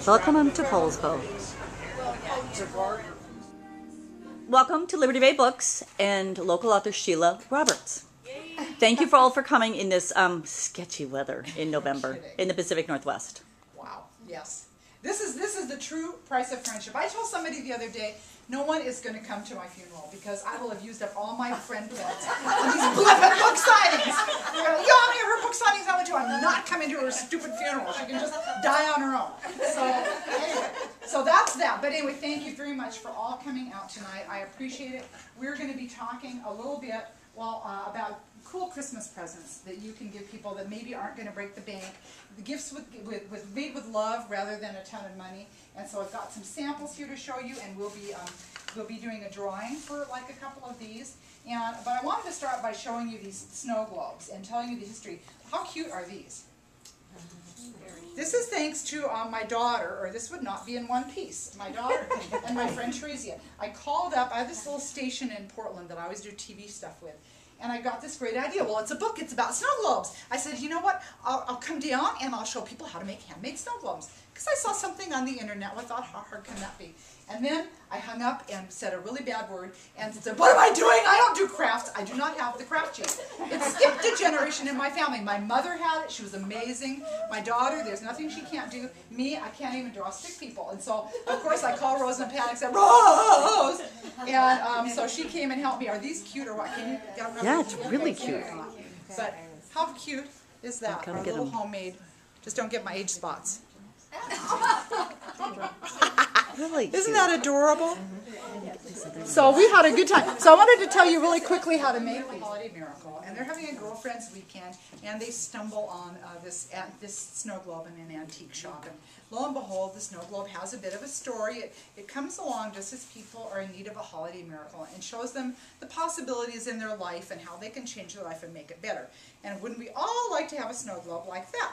Welcome to Poulsbo. Welcome to Liberty Bay Books and local author Sheila Roberts. Thank you all for coming in this sketchy weather in November in the Pacific Northwest. Wow, yes. This is the true price of friendship. I told somebody the other day, no one is going to come to my funeral because I will have used up all my friend points on these flippin' book signings. They're going, how many of her book signings I went to? I'm not coming to her stupid funeral. She can just die on her own. So anyway, so that's that. But anyway, thank you very much for all coming out tonight. I appreciate it. We're going to be talking a little bit, about cool Christmas presents that you can give people that maybe aren't going to break the bank. The gifts made with love rather than a ton of money. And so I've got some samples here to show you, and we'll be doing a drawing for like a couple of these. But I wanted to start by showing you these snow globes and telling you the history. How cute are these? This is thanks to my daughter, or this would not be in one piece. My daughter and my friend Teresia. I called up, I have this little station in Portland that I always do TV stuff with. And I got this great idea. Well, it's a book. It's about snow globes. I said, you know what? I'll come down and I'll show people how to make handmade snow globes. Because I saw something on the internet. I thought, how hard can that be? And then I hung up and said a really bad word and said, what am I doing? I don't do crafts. I do not have the craft gene. It skipped a generation in my family. My mother had it. She was amazing. My daughter, there's nothing she can't do. Me, I can't even draw stick people. And so, of course, I called Rose in a panic and said, Rose! And so she came and helped me. Are these cute or what? Can you Yeah, it's really cute. But how cute is that? Our little homemade. Just don't get my age spots. Really cute. Isn't that adorable? So we had a good time. So I wanted to tell you really quickly how to make the Holiday Miracle. And they're having a girlfriend's weekend, and they stumble on this snow globe in an antique shop. And lo and behold, the snow globe has a bit of a story. It comes along just as people are in need of a holiday miracle and shows them the possibilities in their life and how they can change their life and make it better. And wouldn't we all like to have a snow globe like that?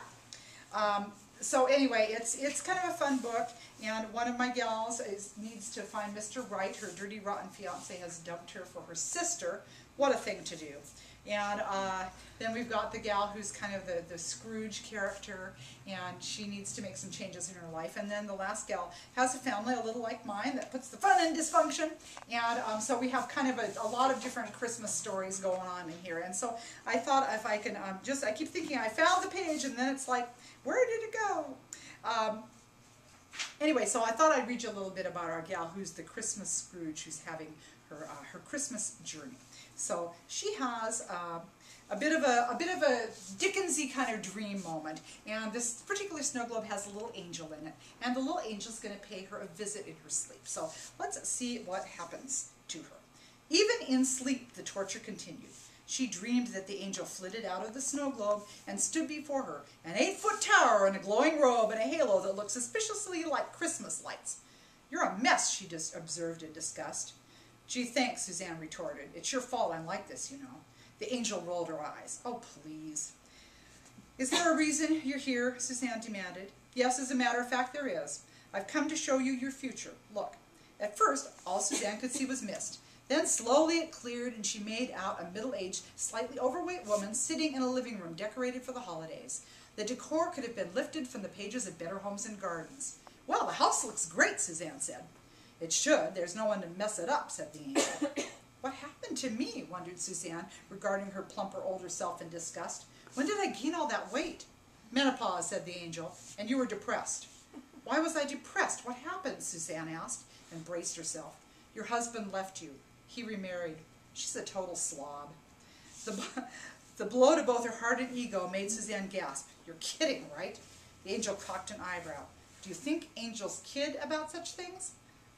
So anyway, it's kind of a fun book, and one of my gals needs to find Mr. Right. Her dirty, rotten fiance has dumped her for her sister. What a thing to do. And then we've got the gal who's kind of the Scrooge character, and she needs to make some changes in her life. And then the last gal has a family a little like mine that puts the fun in dysfunction. And so we have kind of a lot of different Christmas stories going on in here. And so I thought if I can I keep thinking I found the page, and then it's like, where did it go? Anyway, so I thought I'd read you a little bit about our gal who's the Christmas Scrooge, who's having her Christmas journey. So she has a bit of a Dickensy kind of dream moment, and this particular snow globe has a little angel in it, and the little angel's going to pay her a visit in her sleep. So let's see what happens to her. Even in sleep, the torture continued. She dreamed that the angel flitted out of the snow globe and stood before her, an 8-foot tower in a glowing robe and a halo that looked suspiciously like Christmas lights. You're a mess, she just observed in disgust. Gee, thanks, Suzanne retorted. It's your fault I'm like this, you know. The angel rolled her eyes. Oh, please. Is there a reason you're here? Suzanne demanded. Yes, as a matter of fact, there is. I've come to show you your future. Look. At first, all Suzanne could see was mist. Then slowly it cleared, and she made out a middle-aged, slightly overweight woman sitting in a living room decorated for the holidays. The decor could have been lifted from the pages of Better Homes and Gardens. Well, the house looks great, Suzanne said. It should. There's no one to mess it up, said the angel. What happened to me, wondered Suzanne, regarding her plumper older self in disgust. When did I gain all that weight? Menopause, said the angel, and you were depressed. Why was I depressed? What happened? Suzanne asked, and braced herself. Your husband left you. He remarried. She's a total slob. The blow to both her heart and ego made Suzanne gasp. You're kidding, right? The angel cocked an eyebrow. Do you think angels kid about such things?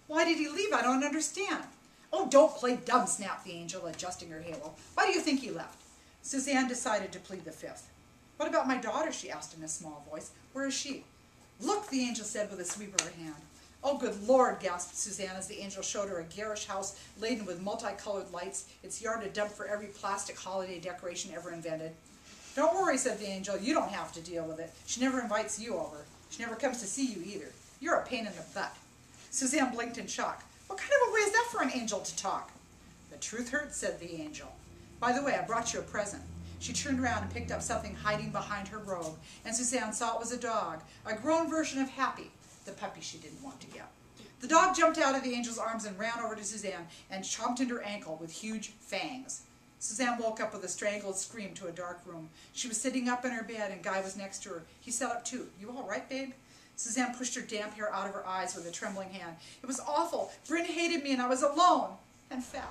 Why did he leave? I don't understand. Oh, don't play dumb, snapped the angel, adjusting her halo. Why do you think he left? Suzanne decided to plead the fifth. What about my daughter? She asked in a small voice. Where is she? Look, the angel said with a sweep of her hand. Oh, good Lord, gasped Suzanne as the angel showed her a garish house laden with multicolored lights, its yard a dump for every plastic holiday decoration ever invented. Don't worry, said the angel. You don't have to deal with it. She never invites you over. She never comes to see you either. You're a pain in the butt. Suzanne blinked in shock. What kind of a way is that for an angel to talk? The truth hurts, said the angel. By the way, I brought you a present. She turned around and picked up something hiding behind her robe, and Suzanne saw it was a dog, a grown version of Happy. the puppy she didn't want to get. The dog jumped out of the angel's arms and ran over to Suzanne and chomped into her ankle with huge fangs. Suzanne woke up with a strangled scream to a dark room. She was sitting up in her bed and Guy was next to her. He sat up too. "You all right, babe?" Suzanne pushed her damp hair out of her eyes with a trembling hand. "It was awful. Bryn hated me and I was alone and fat."